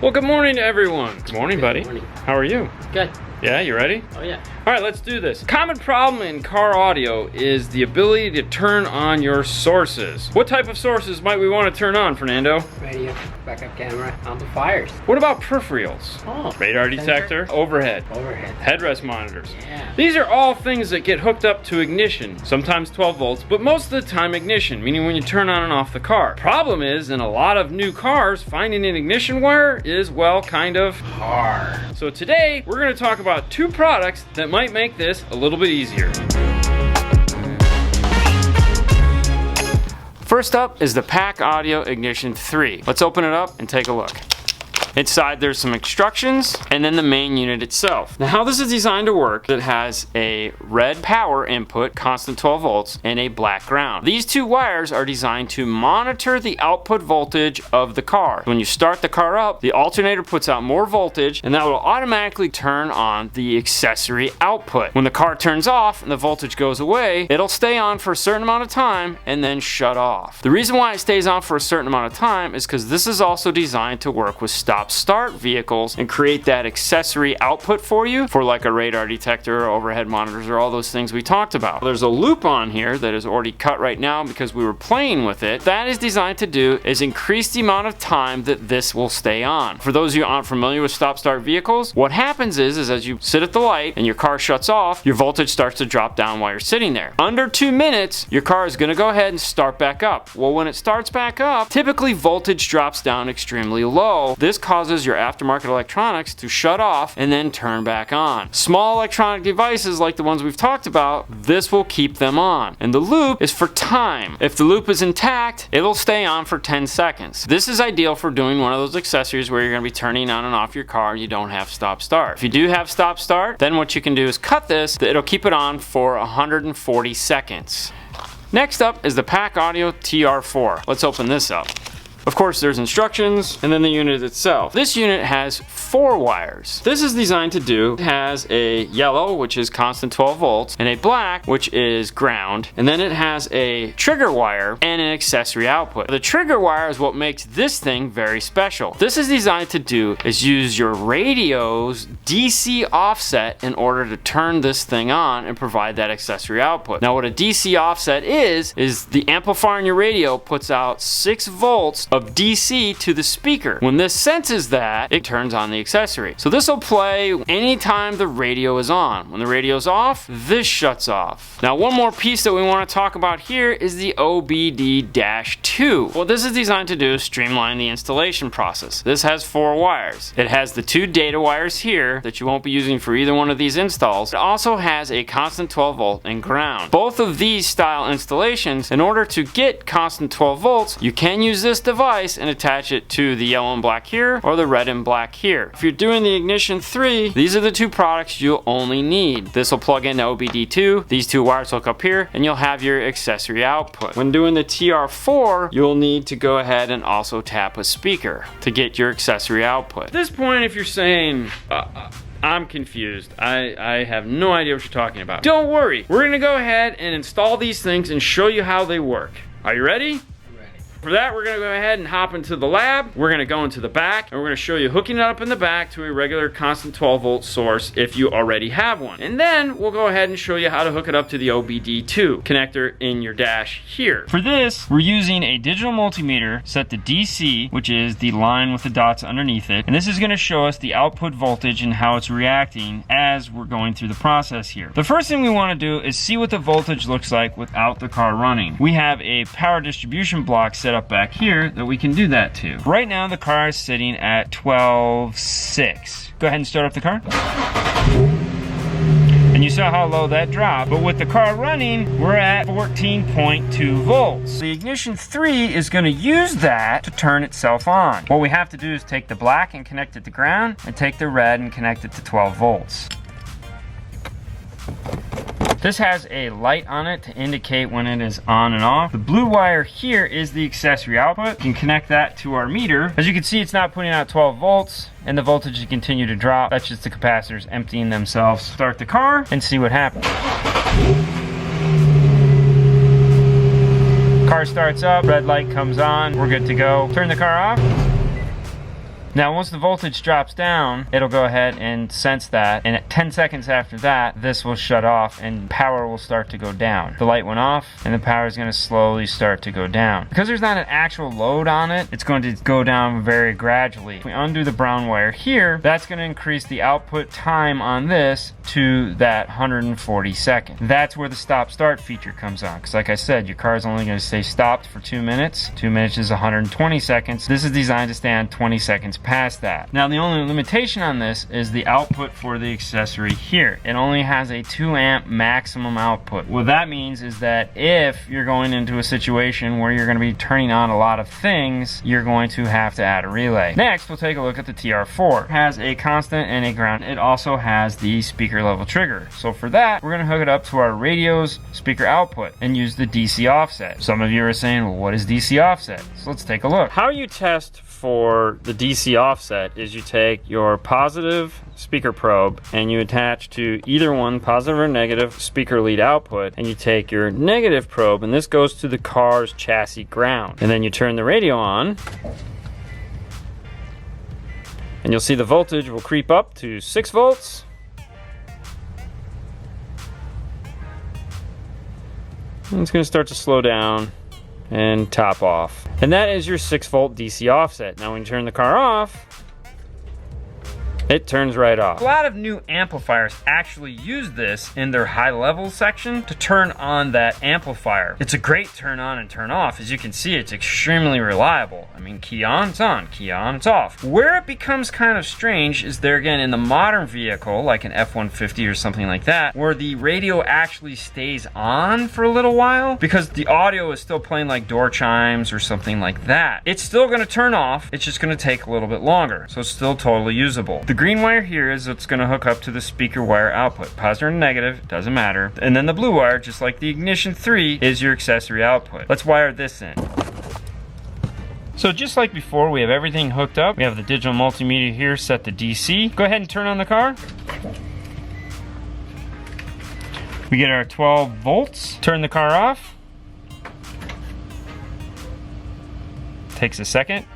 Well, good morning to everyone. Good morning, buddy. Good morning. How are you? Good. Yeah, you ready? Oh yeah. All right, let's do this. Common problem in car audio is the ability to turn on your sources. What type of sources might we want to turn on, Fernando? Radio, backup camera, amplifiers. What about peripherals? Oh. Radar detector, overhead, Overhead. headrest monitors. Yeah. These are all things that get hooked up to ignition, sometimes 12 volts, but most of the time ignition, meaning when you turn on and off the car. Problem is, in a lot of new cars, finding an ignition wire is, well, kind of hard. So today, we're gonna talk about two products that might make this a little bit easier. First up is the Pac Audio Ignition 3. Let's open it up and take a look. Inside there's some instructions and then the main unit itself. Now how this is designed to work, it has a red power input, constant 12 volts, and a black ground. These two wires are designed to monitor the output voltage of the car. When you start the car up, the alternator puts out more voltage and that will automatically turn on the accessory output. When the car turns off and the voltage goes away, it'll stay on for a certain amount of time and then shut off. The reason why it stays on for a certain amount of time is because this is also designed to work with stop-start vehicles and create that accessory output for you for like a radar detector or overhead monitors or all those things we talked about. There's a loop on here that is already cut right now because we were playing with it. That is designed to do is increase the amount of time that this will stay on. For those of you who aren't familiar with stop-start vehicles, what happens is as you sit at the light and your car shuts off, your voltage starts to drop down while you're sitting there. Under 2 minutes, your car is gonna go ahead and start back up. Well, when it starts back up, typically voltage drops down extremely low. This causes your aftermarket electronics to shut off and then turn back on. Small electronic devices like the ones we've talked about, this will keep them on. And the loop is for time. If the loop is intact, it will stay on for 10 seconds. This is ideal for doing one of those accessories where you're gonna be turning on and off your car and you don't have stop start. If you do have stop start, then what you can do is cut this, it'll keep it on for 140 seconds. Next up is the Pac Audio TR4. Let's open this up. Of course, there's instructions and then the unit itself. This unit has 4 wires. This is designed to do, it has a yellow, which is constant 12 volts, and a black, which is ground, and then it has a trigger wire and an accessory output. The trigger wire is what makes this thing very special. This is designed to do is use your radio's DC offset in order to turn this thing on and provide that accessory output. Now what a DC offset is the amplifier in your radio puts out 6 volts of DC to the speaker. When this senses that, it turns on the accessory. So this will play anytime the radio is on. When the radio's off, this shuts off. Now one more piece that we want to talk about here is the OBD-2. What this is designed to do is streamline the installation process. This has 4 wires. It has the 2 data wires here that you won't be using for either one of these installs. It also has a constant 12 volt and ground. Both of these style installations, in order to get constant 12 volts, you can use this device and attach it to the yellow and black here or the red and black here. If you're doing the Ignition 3, these are the 2 products you'll only need. This will plug into OBD2, these 2 wires hook up here, and you'll have your accessory output. When doing the TR4, you'll need to go ahead and also tap a speaker to get your accessory output. At this point, if you're saying, I'm confused. I have no idea what you're talking about. Don't worry. We're gonna go ahead and install these things and show you how they work. Are you ready? For that, we're gonna go ahead and hop into the lab. We're gonna go into the back and we're gonna show you hooking it up in the back to a regular constant 12 volt source if you already have one. And then we'll go ahead and show you how to hook it up to the OBD2 connector in your dash here. For this, we're using a digital multimeter set to DC, which is the line with the dots underneath it. And this is gonna show us the output voltage and how it's reacting as we're going through the process here. The first thing we wanna do is see what the voltage looks like without the car running. We have a power distribution block set up back here that we can do that to. Right now the car is sitting at 12.6. Go ahead and start up the car. And you saw how low that dropped, but with the car running, we're at 14.2 volts. The Ignition 3 is gonna use that to turn itself on. What we have to do is take the black and connect it to ground, and take the red and connect it to 12 volts. This has a light on it to indicate when it is on and off. The blue wire here is the accessory output. You can connect that to our meter. As you can see, it's not putting out 12 volts and the voltage will continue to drop. That's just the capacitors emptying themselves. Start the car and see what happens. Car starts up, red light comes on, we're good to go. Turn the car off. Now once the voltage drops down, it'll go ahead and sense that, and at 10 seconds after that, this will shut off and power will start to go down. The light went off and the power is going to slowly start to go down. Because there's not an actual load on it, it's going to go down very gradually. If we undo the brown wire here, that's going to increase the output time on this to that 140 seconds. That's where the stop start feature comes on, because like I said, your car is only going to stay stopped for 2 minutes. 2 minutes is 120 seconds. This is designed to stand 20 seconds past that. Now the only limitation on this is the output for the accessory here. It only has a 2 amp maximum output. What that means is that if you're going into a situation where you're going to be turning on a lot of things, you're going to have to add a relay. Next, we'll take a look at the TR4. It has a constant and a ground. It also has the speaker level trigger. So for that, we're going to hook it up to our radio's speaker output and use the DC offset. Some of you are saying, well, what is DC offset? So let's take a look. How you test for the DC offset is you take your positive speaker probe and you attach to either one, positive or negative, speaker lead output, and you take your negative probe, and this goes to the car's chassis ground. And then you turn the radio on, and you'll see the voltage will creep up to 6 volts. And it's going to start to slow down and top off. And that is your 6 volt DC offset. Now when you turn the car off, it turns right off. A lot of new amplifiers actually use this in their high level section to turn on that amplifier. It's a great turn on and turn off. As you can see, it's extremely reliable. I mean, key on, it's on, key on, it's off. Where it becomes kind of strange is there again in the modern vehicle, like an F-150 or something like that, where the radio actually stays on for a little while because the audio is still playing like door chimes or something like that. It's still gonna turn off, it's just gonna take a little bit longer, so it's still totally usable. The green wire here is what's going to hook up to the speaker wire output. Positive or negative, doesn't matter. And then the blue wire, just like the Ignition 3, is your accessory output. Let's wire this in. So just like before, we have everything hooked up. We have the digital multimeter here set to DC. Go ahead and turn on the car. We get our 12 volts. Turn the car off. Takes a second.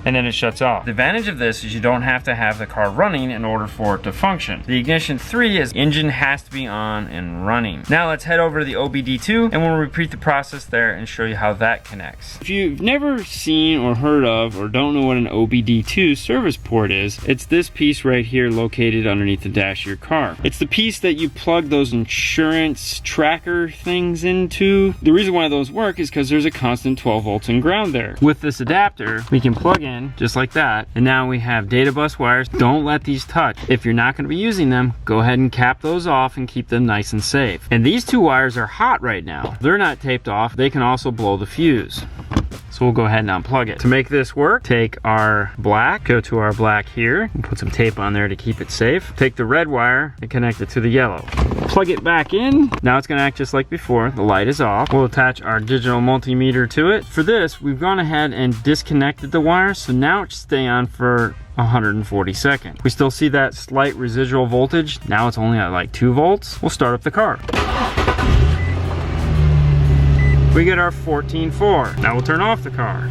And then it shuts off. The advantage of this is you don't have to have the car running in order for it to function. The Ignition 3 is engine has to be on and running. Now let's head over to the OBD2 and we'll repeat the process there and show you how that connects. If you've never seen or heard of or don't know what an OBD2 service port is, it's this piece right here located underneath the dash of your car. It's the piece that you plug those insurance tracker things into. The reason why those work is because there's a constant 12 volts and ground there. With this adapter, we can plug in just like that, and now we have data bus wires. Don't let these touch. If you're not going to be using them, go ahead and cap those off and keep them nice and safe. And these two wires are hot right now. They're not taped off. They can also blow the fuse. So we'll go ahead and unplug it. To make this work, take our black, go to our black here, and put some tape on there to keep it safe. Take the red wire and connect it to the yellow. Plug it back in. Now it's gonna act just like before. The light is off. We'll attach our digital multimeter to it. For this, we've gone ahead and disconnected the wire, so now it should stay on for 140 seconds. We still see that slight residual voltage. Now it's only at like 2 volts. We'll start up the car. We get our 14.4. Now we'll turn off the car.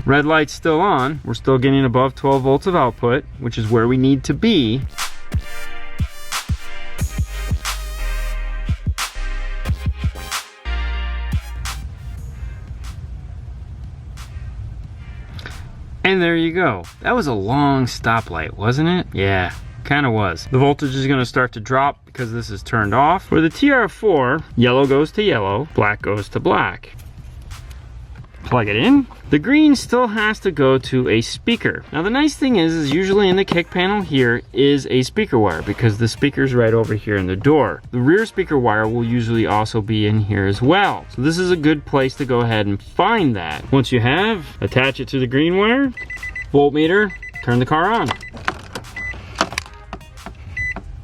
Red light's still on. We're still getting above 12 volts of output, which is where we need to be. And there you go. That was a long stoplight, wasn't it? Yeah, kind of was. The voltage is going to start to drop because this is turned off. For the TR4, yellow goes to yellow, black goes to black. Plug it in. The green still has to go to a speaker. Now the nice thing is usually in the kick panel here is a speaker wire because the speaker's right over here in the door. The rear speaker wire will usually also be in here as well. So this is a good place to go ahead and find that. Once you have, attach it to the green wire, voltmeter, turn the car on.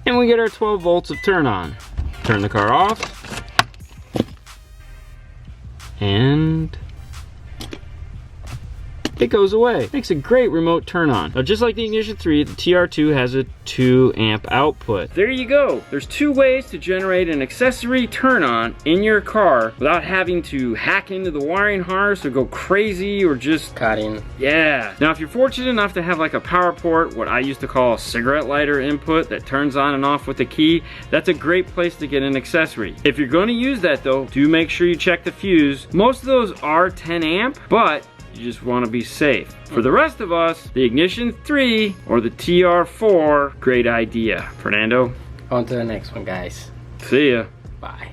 And we get our 12 volts of turn on. Turn the car off. it goes away. Makes a great remote turn on. Now, just like the Ignition 3, the TR2 has a 2 amp output. There you go. There's 2 ways to generate an accessory turn on in your car without having to hack into the wiring harness or go crazy or just Cutting. yeah. Now, if you're fortunate enough to have like a power port, what I used to call a cigarette lighter input that turns on and off with the key, that's a great place to get an accessory. If you're going to use that though, do make sure you check the fuse. Most of those are 10 amp, but you just want to be safe. For the rest of us, the Ignition 3 or the TR4, great idea. Fernando? On to the next one, guys. See ya. Bye.